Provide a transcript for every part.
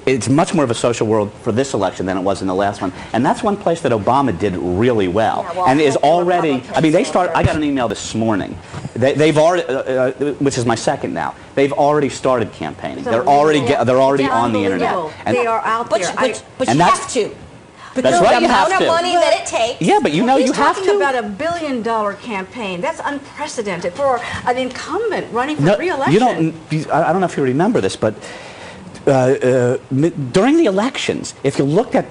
it's much more of a social world for this election than it was in the last one. And that's one place that Obama did really well. Yeah, well, and is already, I mean, I got an email this morning. They've already, which is my second now. They've already started campaigning. They're already on the internet. And they are out there. But you have to. That's right, you have to. The amount of money that it takes. Yeah, but you know you have to. He's talking about $1 billion campaign. That's unprecedented for an incumbent running for re-election. You don't. I don't know if you remember this, but during the elections, if you looked at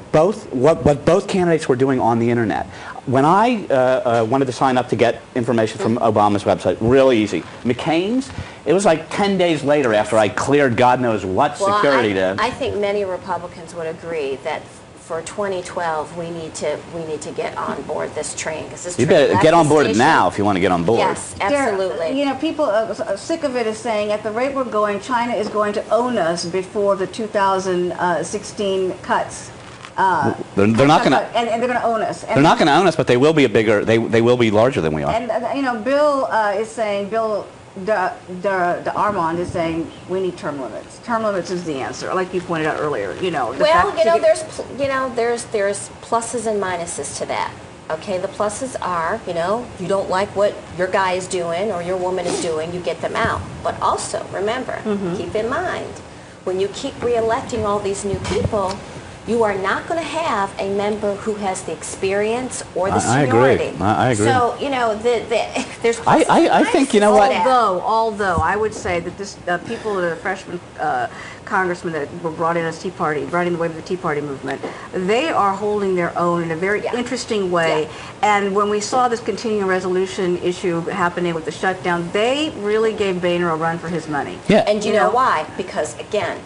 what both candidates were doing on the internet, when I wanted to sign up to get information from Obama's website, really easy. McCain's, it was like 10 days later after I cleared God knows what security to. I think many Republicans would agree that for 2012 we need to get on board this train, because this you better get on board it now if you want to get on board. Yes, absolutely. You know, people are sick of it is saying at the rate we're going, China is going to own us before the 2016 cuts. They're not going to, and they're going to own us. They're not going to own us, but they will be they will be larger than we are. And you know, Bill is saying, Bill de Armand is saying we need term limits. Term limits is the answer, like you pointed out earlier. You know. Well, there's pluses and minuses to that. Okay, the pluses are, you don't like what your guy is doing or your woman is doing, you get them out. But also, remember, keep in mind, when you keep re-electing all these new people, you are not going to have a member who has the experience or the seniority. I agree. So, there's I think, you know what? Although I would say that this people that are freshman congressmen that were brought in as Tea Party, riding the wave of the Tea Party movement, they are holding their own in a very interesting way. And when we saw this continuing resolution issue happening with the shutdown, they really gave Boehner a run for his money. Yeah. And you know why? Because, again,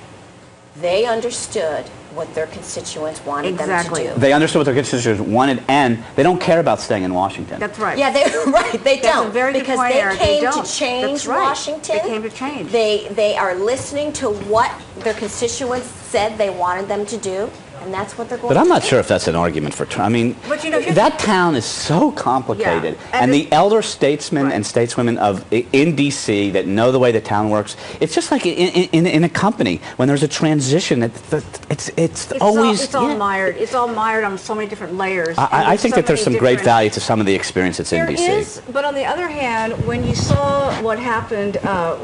they understood what their constituents wanted them to do. They understood what their constituents wanted, and they don't care about staying in Washington. That's right. Yeah, they don't. A very good because point, they came to change Washington. They came to change. They are listening to what their constituents said they wanted them to do, and that's what they're going to do. But I'm not sure if that's an argument for Trump. I mean, that town is so complicated, and the elder statesmen and stateswomen in D.C. that know the way the town works, it's just like in a company when there's a transition. It's always all mired. It's all mired on so many different layers. I think that there's some great value to some of the experience that's in D.C. There is, but on the other hand, when you saw what happened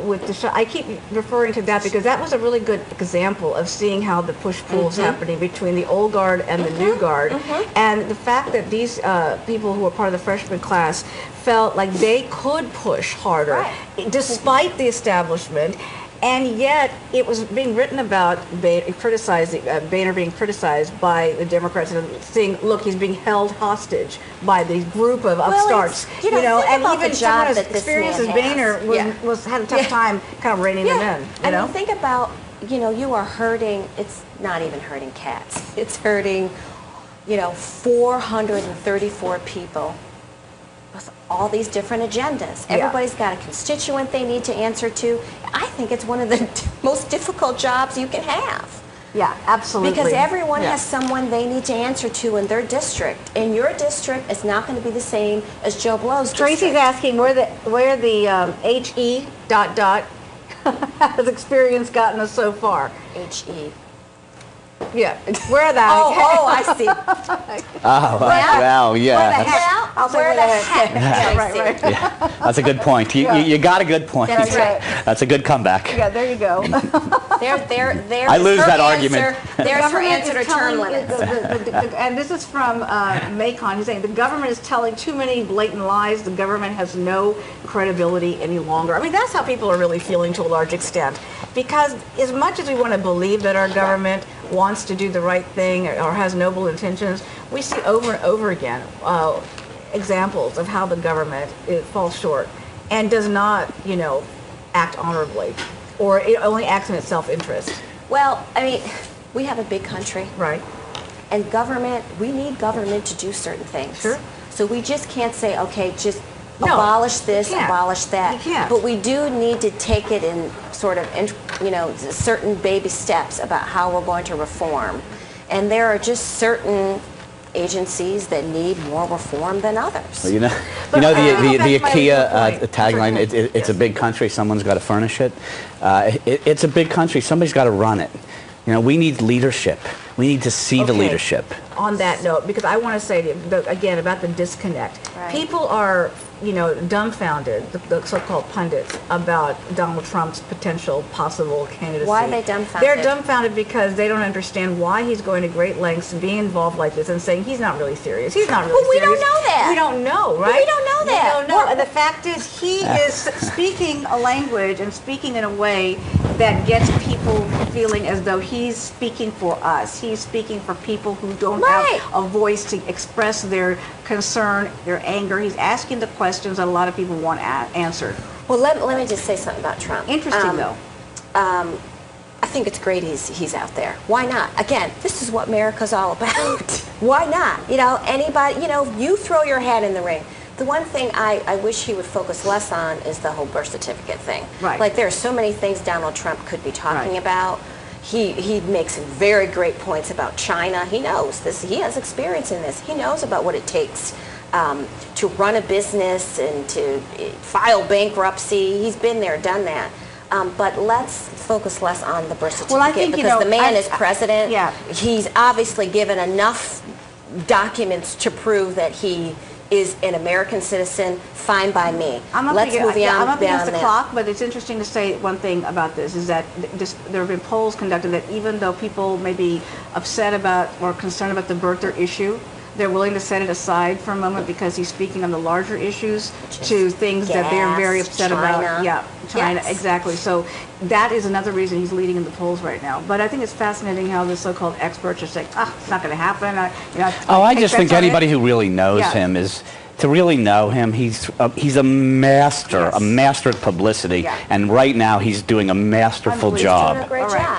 with the I keep referring to that because that was a really good example of seeing how the push-pull is happening between the old guard and the new guard, and the fact that these people who were part of the freshman class felt like they could push harder despite the establishment, and yet it was being written about, Boehner being criticized by the Democrats and saying, look, he's being held hostage by the group of upstarts, and even someone as experienced as Boehner had a tough time kind of reining them in. I mean, think about, you are hurting, it's not even hurting cats. It's hurting, 434 people with all these different agendas. Everybody's got a constituent they need to answer to. I think it's one of the most difficult jobs you can have. Yeah, absolutely. Because everyone has someone they need to answer to in their district. And your district is not going to be the same as Joe Blow's district. Tracy's asking where the HE ... has experience gotten us so far. HE. Yeah, where the I see. Well, yeah. I'll say where the heck. Right. Yeah, that's a good point. You got a good point. That's right. That's a good comeback. Yeah, there you go. I lose that argument. There's her answer to term limits. And this is from Macon. He's saying the government is telling too many blatant lies. The government has no credibility any longer. I mean, that's how people are really feeling to a large extent. Because as much as we want to believe that our government wants to do the right thing or has noble intentions, we see over and over again examples of how the government falls short and does not, act honorably, or it only acts in its self-interest. Well, I mean, we have a big country. Right. And we need government to do certain things. Sure. So we just can't say, okay, just abolish this, abolish that. You can't. But we do need to take it in sort of, certain baby steps about how we're going to reform. And there are just certain agencies that need more reform than others. Well, the IKEA tagline, it's a big country, someone's got to furnish it. It's a big country, somebody's got to run it. You know, we need leadership. We need to see the leadership. On that note, because I want to say, again, about the disconnect. Right. People are, you know, dumbfounded, the so-called pundits, about Donald Trump's potential possible candidacy. Why are they dumbfounded? They're dumbfounded because they don't understand why he's going to great lengths and being involved like this and saying he's not really serious. He's not really Well, we serious. don't know that. We don't know, right? We don't know that. We don't know. And the fact is, he is speaking a language and speaking in a way that gets people feeling as though he's speaking for us. He's speaking for people who don't have a voice to express their concern, their anger. He's asking the questions that a lot of people want answered. Well, let me just say something about Trump. Interesting, though. I think it's great he's out there. Why not? Again, this is what America's all about. Why not? You know, anybody, you know, you throw your hat in the ring. The one thing I wish he would focus less on is the whole birth certificate thing. Right. Like, there are so many things Donald Trump could be talking about. He makes very great points about China. He knows this. He has experience in this. He knows about what it takes to run a business and to file bankruptcy. He's been there, done that. But let's focus less on the birth certificate, well, I think, because the man is president. He's obviously given enough documents to prove that he is an American citizen. Fine by me. Let's move on. I'm up against the clock, but it's interesting to say one thing about this, is that there have been polls conducted that even though people may be upset about or concerned about the birther issue, they're willing to set it aside for a moment because he's speaking on the larger issues to things that they're very upset about. Yeah, China, exactly. So that is another reason he's leading in the polls right now. But I think it's fascinating how the so-called experts are saying, it's not going to happen. I just think anybody who really knows him is, to really know him, he's a master, a master at publicity, and right now he's doing a masterful job. He's doing a great job.